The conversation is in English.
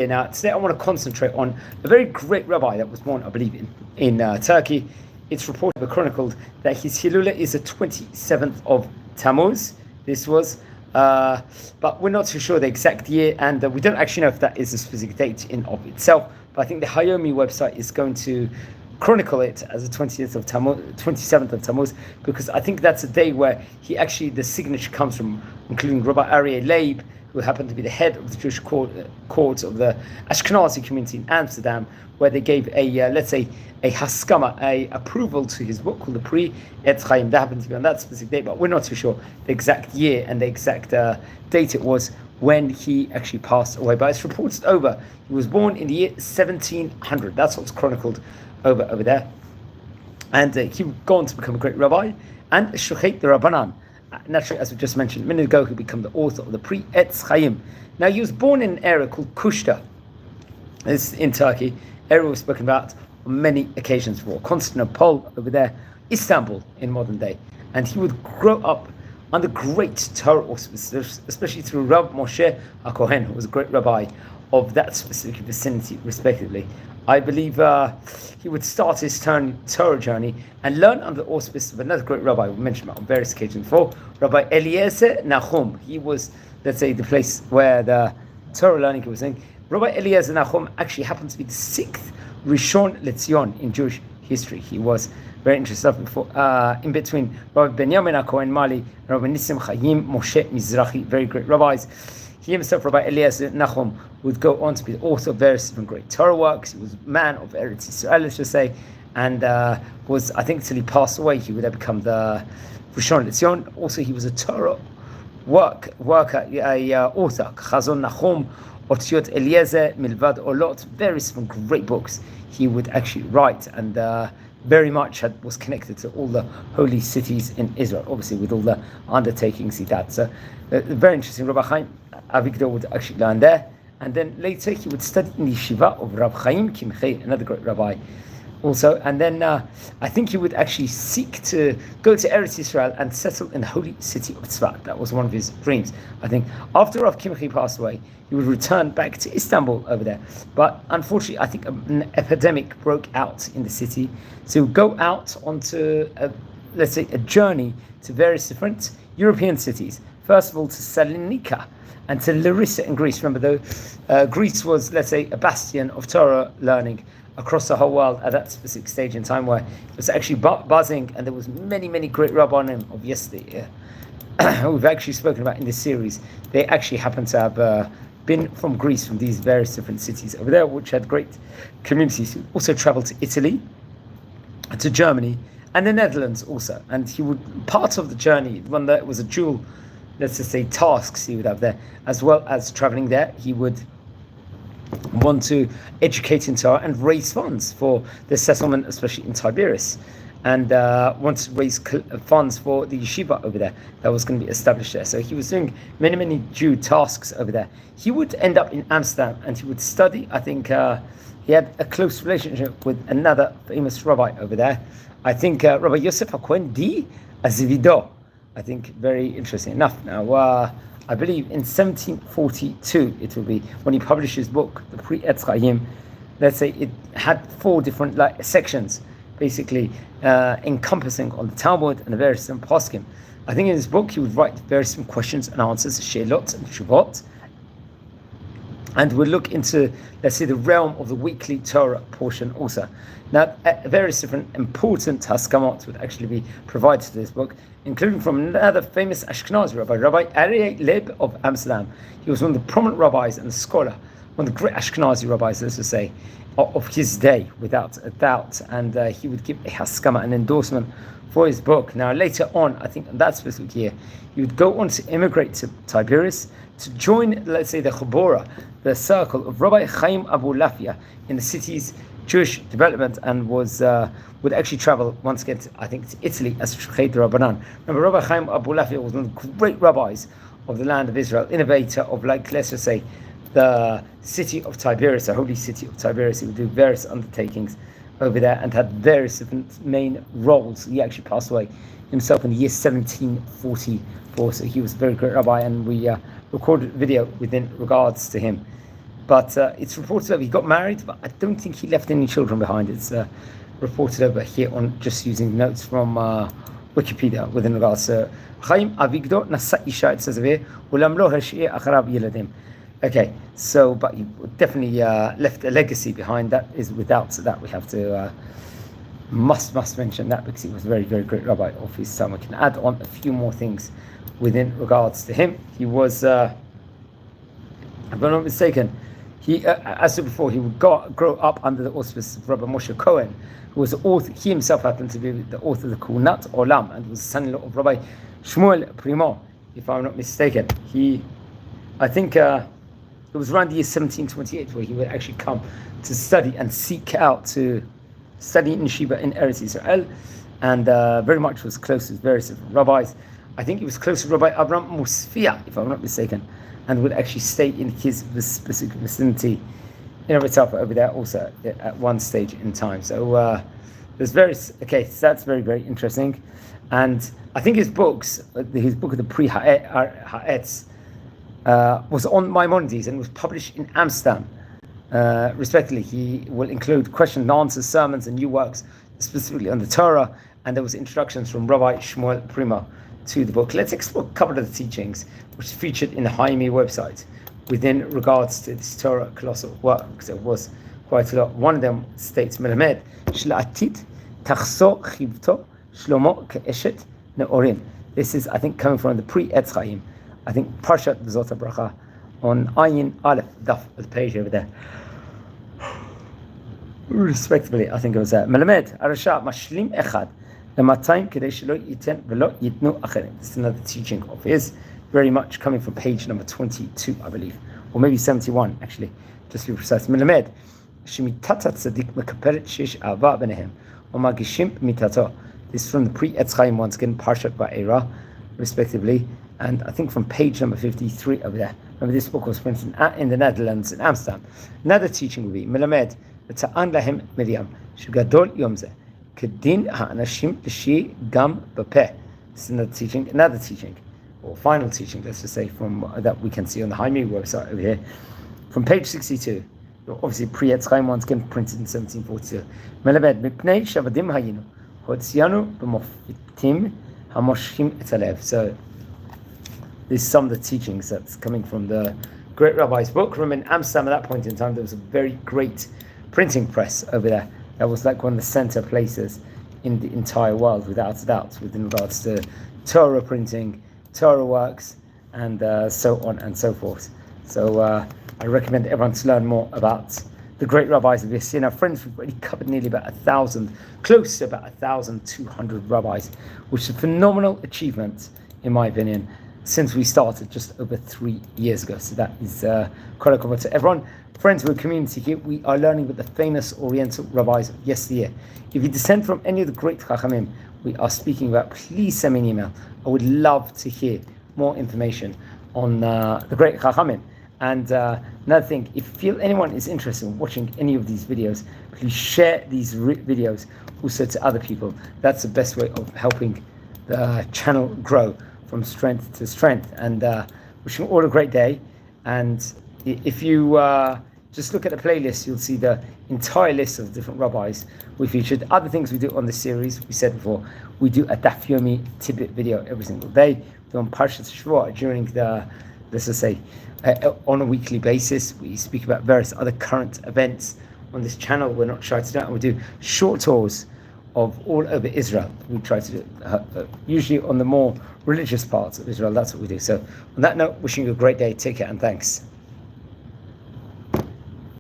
Now, today I want to concentrate on a very great rabbi that was born, I believe, in Turkey. It's reported or chronicled that his Hilula is the 27th of Tammuz. This was, but we're not too sure the exact year, and we don't actually know if that is a specific date in of itself. But I think the Hayomi website is going to chronicle it as the 27th of Tammuz, because I think that's a day where the signature comes from, including Rabbi Aryeh Leib, who happened to be the head of the Jewish court of the Ashkenazi community in Amsterdam, where they gave a haskama, a approval to his book called the Pri Et Chaim. That happened to be on that specific date, but we're not too sure the exact year and the exact date it was when he actually passed away. But it's reported over. He was born in the year 1700. That's what's chronicled over there. And he would go on to become a great rabbi and Shochet the Rabbanan. Naturally, as we just mentioned a minute ago, he became the author of the Pri Et Chaim. Now, he was born in an area called Kushta. It's in Turkey. Area we've spoken about on many occasions before. Constantinople over there, Istanbul in modern day. And he would grow up under great Torah auspices, especially through Rav Moshe HaKohen, who was a great rabbi of that specific vicinity, respectively. I believe he would start his Torah journey and learn under the auspices of another great rabbi we mentioned on various occasions before, Rabbi Eliezer Nachum. He was, let's say, the place where the Torah learning he was saying. Rabbi Eliezer Nachum actually happened to be the 6th Rishon LeZion in Jewish history. He was very interesting stuff in between Rabbi Benjamin HaKohen Mali and Rabbi Nissim Chaim Moshe Mizrahi, very great rabbis. He himself, Rabbi Eliezer Nachum, would go on to be the author of various different great Torah works. He was a man of Eretz Yisrael, let's just say, and was, I think, till he passed away, he would have become the Rishon LeZion. Also, he was a Torah worker, author, Chazon Nachum, Otziot Eliezer, Milvad Olot, various different great books he would actually write, and very much was connected to all the holy cities in Israel, obviously with all the undertakings he had. So, very interesting. Rabbi Haim Avigdor would actually learn there, and then later he would study in the yeshiva of Rabbi Chaim Kimchei, another great rabbi also, and then I think he would actually seek to go to Eretz Yisrael and settle in the holy city of Tzfat. That was one of his dreams. I think after Rav Kimchi passed away, he would return back to Istanbul over there. But unfortunately, I think an epidemic broke out in the city. So he would go out onto, let's say, a journey to various different European cities. First of all, to Salonika and to Larissa in Greece. Remember, though, Greece was, let's say, a bastion of Torah learning across the whole world at that specific stage in time, where it was actually buzzing, and there was many great rabbanim of yesterday we've actually spoken about in this series. They actually happen to have been from Greece, from these various different cities over there, which had great communities. He also traveled to Italy, to Germany, and the Netherlands also. And he would, part of the journey, one that was a dual, let's just say, tasks he would have there, as well as traveling there, he would want to educate in Torah and raise funds for the settlement, especially in Tiberias, and want to raise funds for the yeshiva over there that was going to be established there. So he was doing many Jew tasks over there. He would end up in Amsterdam and he would study. I think he had a close relationship with another famous rabbi over there. I think Rabbi Yosef HaKohen di Azividor. I think very interesting enough. Now, I believe in 1742 it will be when he published his book, the Pri Et Chaim. Let's say it had 4 different sections, basically encompassing on the Talmud and the various different poskim. I think in his book he would write various different questions and answers, Sheilot and Shuvot, and we'll look into, let's say, the realm of the weekly Torah portion also. Now, various different important haskamot would actually be provided to this book, including from another famous Ashkenazi rabbi, Rabbi Aryeh Leib of Amsterdam. He was one of the prominent rabbis and a scholar, one of the great Ashkenazi rabbis, let's just say, of his day, without a doubt. And he would give a haskama, an endorsement for his book. Now, later on, I think in that specific year, he would go on to immigrate to Tiberias to join, let's say, the Chabora, the circle of Rabbi Haim Avigdor in the city's Jewish development, and would actually travel once again, to Italy as Shochet the Rabbanan. Remember, Rabbi Haim Avigdor was one of the great rabbis of the land of Israel, innovator of, like, let's just say, the city of Tiberias, the holy city of Tiberias. He would do various undertakings over there and had various different main roles. He actually passed away himself in the year 1744, so he was a very great rabbi, and we recorded a video within regards to him. But it's reported over he got married, but I don't think he left any children behind. It's reported over here on just using notes from Wikipedia within regards to Haim Avigdor nasa isha. It says over here, ulam lo hashia acharav yeladim. Okay, so but he definitely left a legacy behind. That is without that we have to must mention that because he was a very, very great rabbi of his time. We can add on a few more things within regards to him. He was, if I'm not mistaken, he as I said before, he would grow up under the auspices of Rabbi Moshe Cohen, who was the author. He himself happened to be the author of the Kunat Olam and was the son-in-law of Rabbi Shmuel Primo, if I'm not mistaken. I think it was around the year 1728 where he would actually come to study and seek out to study in Yeshiva in Eretz Israel, and very much was close to various rabbis. I think he was close to Rabbi Abraham Musfia, if I'm not mistaken, and would actually stay in his specific vicinity in of itself over there also at one stage in time. So there's various, okay, so that's very, very interesting. And I think his book of the Pri Ha'etz was on Maimonides and was published in Amsterdam. Respectively, he will include question and answers, sermons, and new works specifically on the Torah, and there was introductions from Rabbi Shmuel Primo to the book. Let's explore a couple of the teachings which is featured in the Haim website within regards to this Torah colossal work, because there was quite a lot. One of them states, Melamed Shla'atit Tachso Chivto Shlomo Ke'eshet Ne'orim. This is, I think, coming from the pre-Etz Chaim. I think Parshat Zot HaBracha on Ayin Aleph Daf, the page over there. Respectively, I think it was Melamed Arasha Mashlim Echad Lematayim Kedei Shelo Yiten Velo Yitnu Acherim. This is another teaching of his, very much coming from page number 22, I believe, or maybe 71 actually, just to be precise. Melamed Shemitat Tzadik Mekaperet Shesh Ava Benehem Omagishim Mitato. This is from the pre-Etz Chaim once again, Parshat Ba'era, respectively, and I think from page number 53 over there. Remember, this book was printed in the Netherlands, in Amsterdam. Another teaching will be Melamed V'Ta'an Lahem Miriam Shugadol Yom Zeh Kedin Ha'anashim L'Shi Gam B'Peh. This is another teaching, or final teaching, let's just say, from that we can see on the Haim website over here, from page 62. Obviously, pre-Etz Chaim once again printed in 1742. Melamed Mipnei Shavadim Hayinu Hotzianu B'Moftim Hamoshim Etalev. So this is some of the teachings that's coming from the great rabbi's book. Remember, in Amsterdam at that point in time, there was a very great printing press over there. That was like one of the center places in the entire world, without a doubt, within regards to Torah printing, Torah works, and so on and so forth. So I recommend everyone to learn more about the great rabbis of this. Our friends, we've already covered nearly about 1,000, close to about 1,200 rabbis, which is a phenomenal achievement, in my opinion, since we started just over 3 years ago. So that is quite a compliment to everyone. Friends, we're a community here. We are learning with the famous Oriental rabbis of yesteryear. If you descend from any of the great Chachamim we are speaking about, please send me an email. I would love to hear more information on the great Chachamim. And another thing, if you feel anyone is interested in watching any of these videos, please share these videos also to other people. That's the best way of helping the channel grow from strength to strength. And wishing you all a great day. And if you just look at the playlist, you'll see the entire list of different rabbis we featured. Other things we do on this series, we said before, we do a Daf Yomi tidbit video every single day. We're on Parshat Shvuah during the, let's just say, on a weekly basis. We speak about various other current events on this channel. We're not shy to do it. And we do short tours of all over Israel. We try to do it usually on the more religious parts of Israel. That's what we do. So on that note, wishing you a great day. Take care and thanks.